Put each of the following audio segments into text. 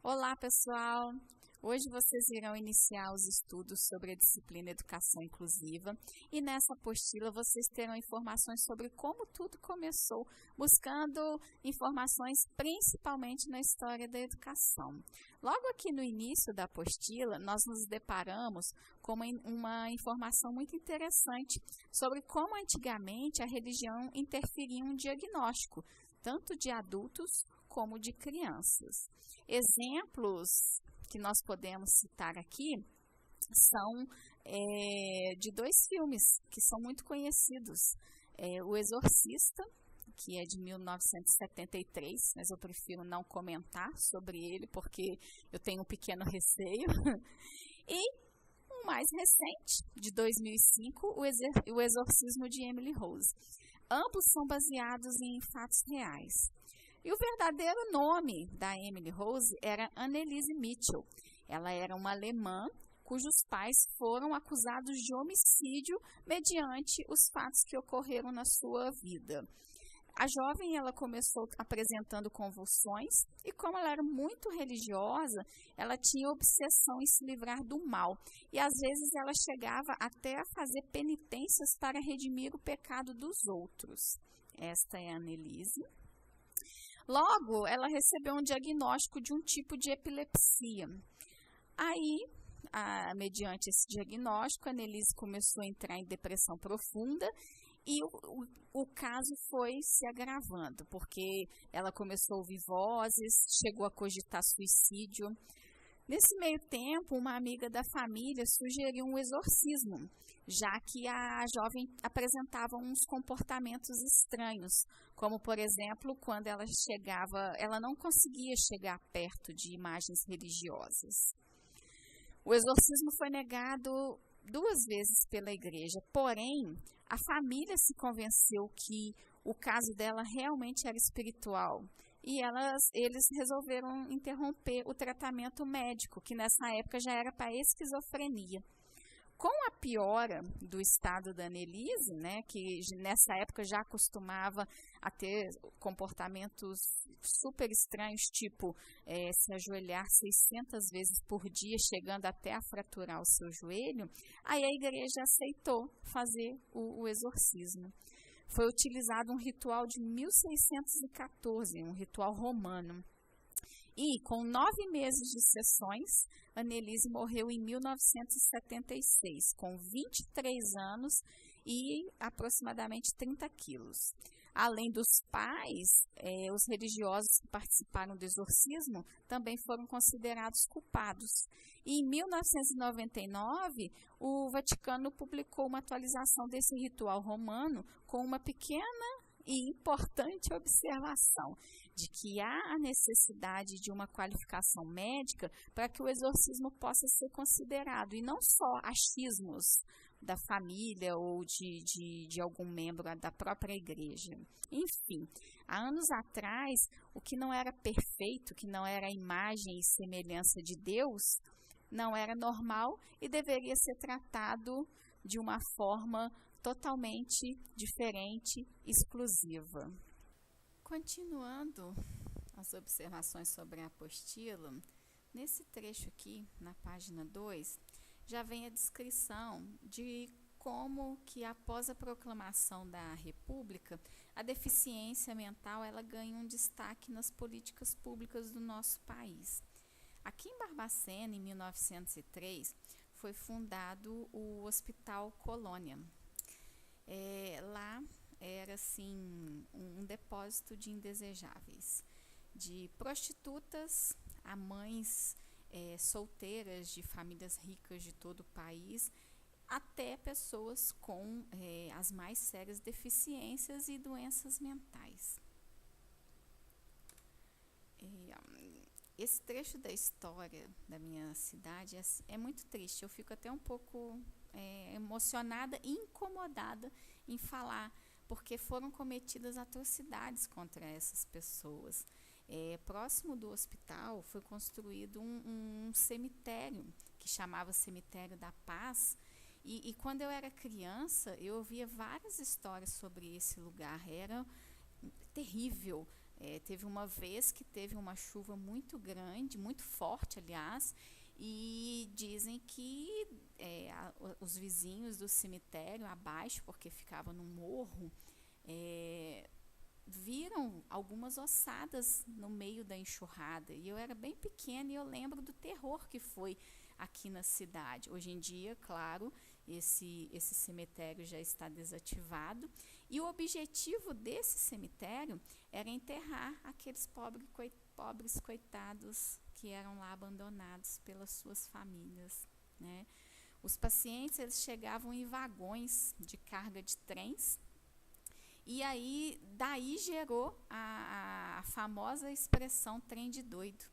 Olá, pessoal! Hoje vocês irão iniciar os estudos sobre a disciplina Educação Inclusiva e nessa apostila vocês terão informações sobre como tudo começou, buscando informações principalmente na história da educação. Logo aqui no início da apostila, nós nos deparamos com uma informação muito interessante sobre como antigamente a religião interferia em um diagnóstico, tanto de adultos como de crianças. Exemplos que nós podemos citar aqui são de dois filmes que são muito conhecidos. O Exorcista, que é de 1973, mas eu prefiro não comentar sobre ele porque eu tenho um pequeno receio. E o mais recente, de 2005, o Exorcismo de Emily Rose. Ambos são baseados em fatos reais. E o verdadeiro nome da Emily Rose era Anneliese Mitchell. Ela era uma alemã cujos pais foram acusados de homicídio mediante os fatos que ocorreram na sua vida. A jovem ela começou apresentando convulsões e como ela era muito religiosa, ela tinha obsessão em se livrar do mal. E às vezes ela chegava até a fazer penitências para redimir o pecado dos outros. Esta é a Anneliese. Logo, ela recebeu um diagnóstico de um tipo de epilepsia. Aí, mediante esse diagnóstico, a Anneliese começou a entrar em depressão profunda e o caso foi se agravando, porque ela começou a ouvir vozes, chegou a cogitar suicídio. Nesse meio tempo, uma amiga da família sugeriu um exorcismo, já que a jovem apresentava uns comportamentos estranhos, como, por exemplo, quando ela não conseguia chegar perto de imagens religiosas. O exorcismo foi negado 2 vezes pela igreja, porém, a família se convenceu que o caso dela realmente era espiritual. E eles resolveram interromper o tratamento médico, que nessa época já era para esquizofrenia. Com a piora do estado da Anneliese, que nessa época já costumava a ter comportamentos super estranhos, tipo se ajoelhar 600 vezes por dia, chegando até a fraturar o seu joelho, aí a igreja aceitou fazer o exorcismo. Foi utilizado um ritual de 1614, um ritual romano. E, com 9 meses de sessões, Anneliese morreu em 1976, com 23 anos e aproximadamente 30 quilos. Além dos pais, os religiosos que participaram do exorcismo também foram considerados culpados. E em 1999, o Vaticano publicou uma atualização desse ritual romano com uma pequena e importante observação de que há a necessidade de uma qualificação médica para que o exorcismo possa ser considerado, e não só achismos da família ou de algum membro da própria igreja. Enfim, há anos atrás, o que não era perfeito, que não era a imagem e semelhança de Deus, não era normal e deveria ser tratado de uma forma totalmente diferente, exclusiva. Continuando as observações sobre a apostila, nesse trecho aqui, na página 2, já vem a descrição de como que após a proclamação da República, a deficiência mental ela ganha um destaque nas políticas públicas do nosso país. Aqui em Barbacena, em 1903, foi fundado o Hospital Colônia. Lá era assim um depósito de indesejáveis, de prostitutas a mães solteiras de famílias ricas de todo o país, até pessoas com as mais sérias deficiências e doenças mentais. Esse trecho da história da minha cidade é muito triste. Eu fico até um pouco emocionada e incomodada em falar, porque foram cometidas atrocidades contra essas pessoas. Próximo do hospital foi construído um cemitério, que chamava Cemitério da Paz, e quando eu era criança, eu ouvia várias histórias sobre esse lugar. Era terrível. Teve uma vez que teve uma chuva muito grande, muito forte, aliás, e dizem que os vizinhos do cemitério abaixo, porque ficava no morro, viram algumas ossadas no meio da enxurrada. E eu era bem pequena e eu lembro do terror que foi aqui na cidade. Hoje em dia, claro, esse cemitério já está desativado. E o objetivo desse cemitério era enterrar aqueles pobres coitados que eram lá abandonados pelas suas famílias, né? Os pacientes, eles chegavam em vagões de carga de trens, e aí daí gerou a famosa expressão trem de doido.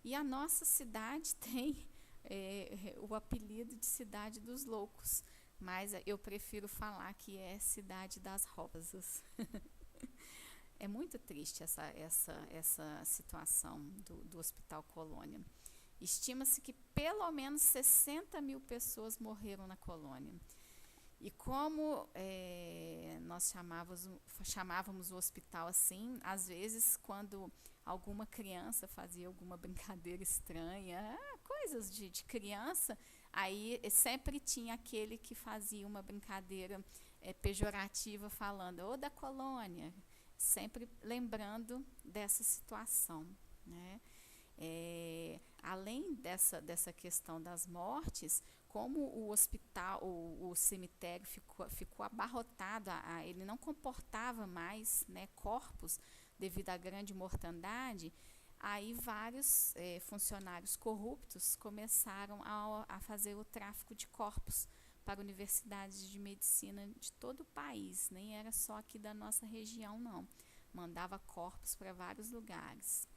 E a nossa cidade tem o apelido de Cidade dos Loucos, mas eu prefiro falar que é Cidade das Rosas. É muito triste essa situação do Hospital Colônia. Estima-se que pelo menos 60 mil pessoas morreram na colônia. E como nós chamávamos o hospital assim, às vezes quando alguma criança fazia alguma brincadeira estranha, coisas de criança, aí sempre tinha aquele que fazia uma brincadeira pejorativa falando, ô da colônia, sempre lembrando dessa situação, né? Além dessa questão das mortes, como o hospital, o cemitério ficou abarrotado, ele não comportava mais, né, corpos devido à grande mortandade, aí vários funcionários corruptos começaram a fazer o tráfico de corpos para universidades de medicina de todo o país, nem era só aqui da nossa região não, mandava corpos para vários lugares.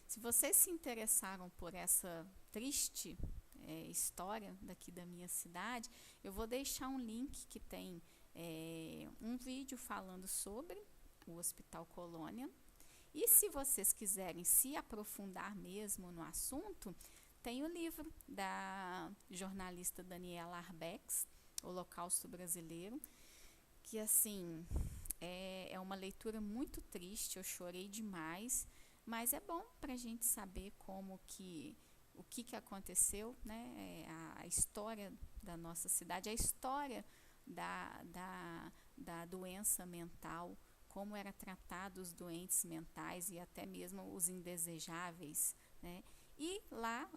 Se vocês se interessaram por essa triste história daqui da minha cidade, eu vou deixar um link que tem um vídeo falando sobre o Hospital Colônia. E se vocês quiserem se aprofundar mesmo no assunto, tem o livro da jornalista Daniela Arbex, O Holocausto Brasileiro, que assim é uma leitura muito triste, eu chorei demais, mas é bom para a gente saber o que aconteceu, né? A história da nossa cidade, a história da doença mental, como era tratado os doentes mentais e até mesmo os indesejáveis, né? E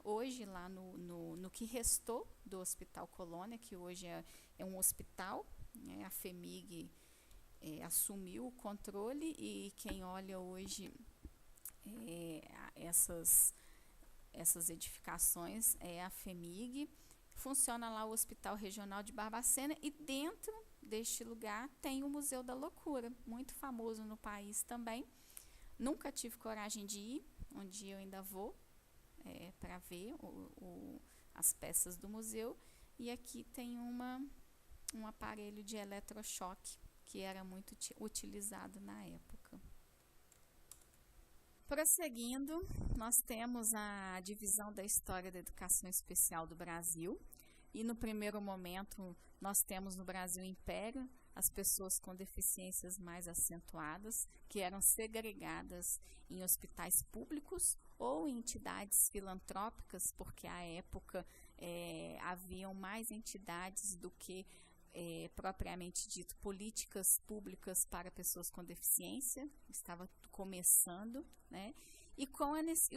hoje, no que restou do Hospital Colônia, que hoje é um hospital, né? A FHEMIG assumiu o controle e quem olha hoje essas edificações é a FHEMIG. Funciona lá o Hospital Regional de Barbacena e dentro deste lugar tem o Museu da Loucura, muito famoso no país também. Nunca tive coragem de ir, um dia eu ainda vou para ver as peças do museu. E aqui tem um aparelho de eletrochoque que era muito utilizado na época. Prosseguindo, nós temos a divisão da história da educação especial do Brasil. E no primeiro momento, nós temos no Brasil Império as pessoas com deficiências mais acentuadas, que eram segregadas em hospitais públicos ou em entidades filantrópicas, porque à época haviam mais entidades do que propriamente dito políticas públicas para pessoas com deficiência, estava começando, né? E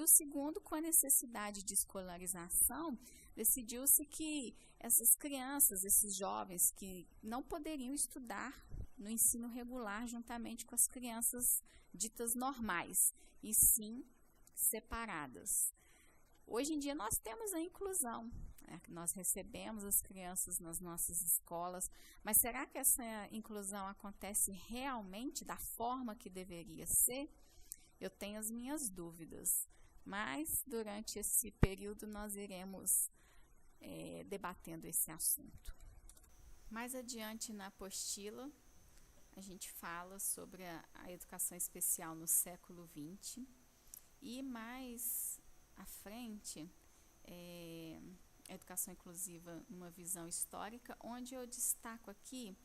o segundo, com a necessidade de escolarização, decidiu-se que essas crianças, esses jovens que não poderiam estudar no ensino regular juntamente com as crianças ditas normais, e sim separadas. Hoje em dia nós temos a inclusão, nós recebemos as crianças nas nossas escolas, mas será que essa inclusão acontece realmente da forma que deveria ser? Eu tenho as minhas dúvidas, mas durante esse período nós iremos debatendo esse assunto. Mais adiante na apostila, a gente fala sobre a educação especial no século XX e mais à frente, a educação inclusiva numa visão histórica, onde eu destaco aqui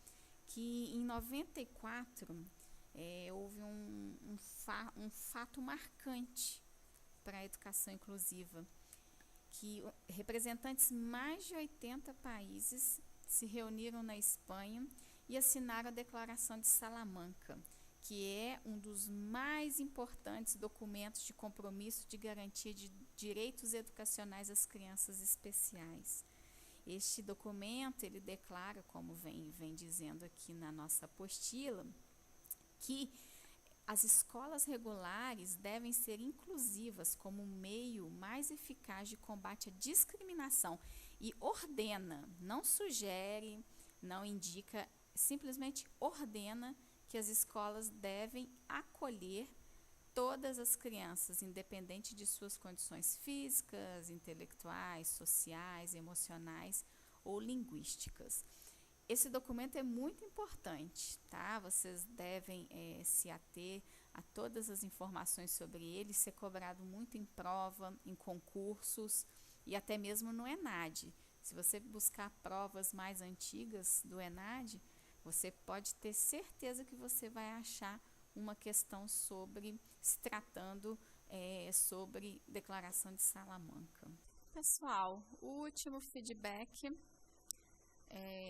que em 94 houve um fato marcante para a educação inclusiva, que representantes de mais de 80 países se reuniram na Espanha e assinaram a Declaração de Salamanca, que é um dos mais importantes documentos de compromisso de garantia de direitos educacionais às crianças especiais. Este documento, ele declara, como vem dizendo aqui na nossa apostila, que as escolas regulares devem ser inclusivas como um meio mais eficaz de combate à discriminação e ordena, não sugere, não indica, simplesmente ordena que as escolas devem acolher todas as crianças, independente de suas condições físicas, intelectuais, sociais, emocionais ou linguísticas. Esse documento é muito importante, tá? Vocês devem se ater a todas as informações sobre ele, ser cobrado muito em prova, em concursos e até mesmo no ENAD. Se você buscar provas mais antigas do ENAD, você pode ter certeza que você vai achar uma questão sobre, se tratando sobre Declaração de Salamanca. Pessoal, o último feedback,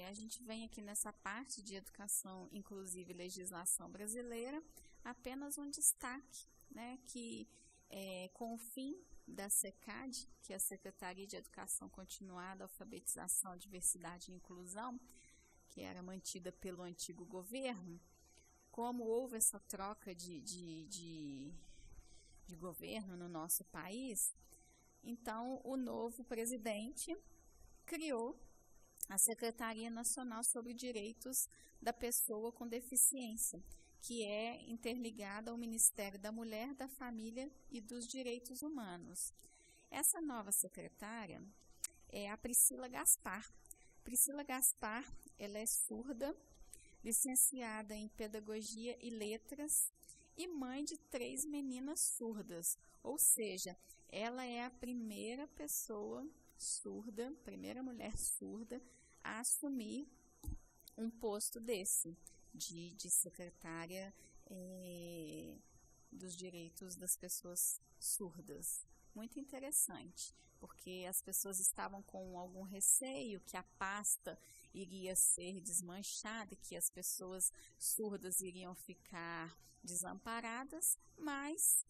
a gente vem aqui nessa parte de educação inclusiva e legislação brasileira, apenas um destaque, né, que com o fim da SECAD, que é a Secretaria de Educação Continuada, Alfabetização, Diversidade e Inclusão, que era mantida pelo antigo governo, como houve essa troca de governo no nosso país, então o novo presidente criou a Secretaria Nacional sobre Direitos da Pessoa com Deficiência, que é interligada ao Ministério da Mulher, da Família e dos Direitos Humanos. Essa nova secretária é a Priscila Gaspar. Priscila Gaspar, ela é surda, licenciada em Pedagogia e Letras e mãe de 3 meninas surdas, ou seja, ela é a primeira pessoa surda, primeira mulher surda a assumir um posto desse, de secretária dos direitos das pessoas surdas. Muito interessante, porque as pessoas estavam com algum receio que a pasta iria ser desmanchada, que as pessoas surdas iriam ficar desamparadas, mas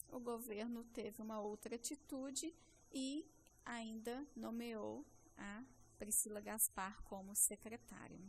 o governo teve uma outra atitude e ainda nomeou a Priscila Gaspar como secretária.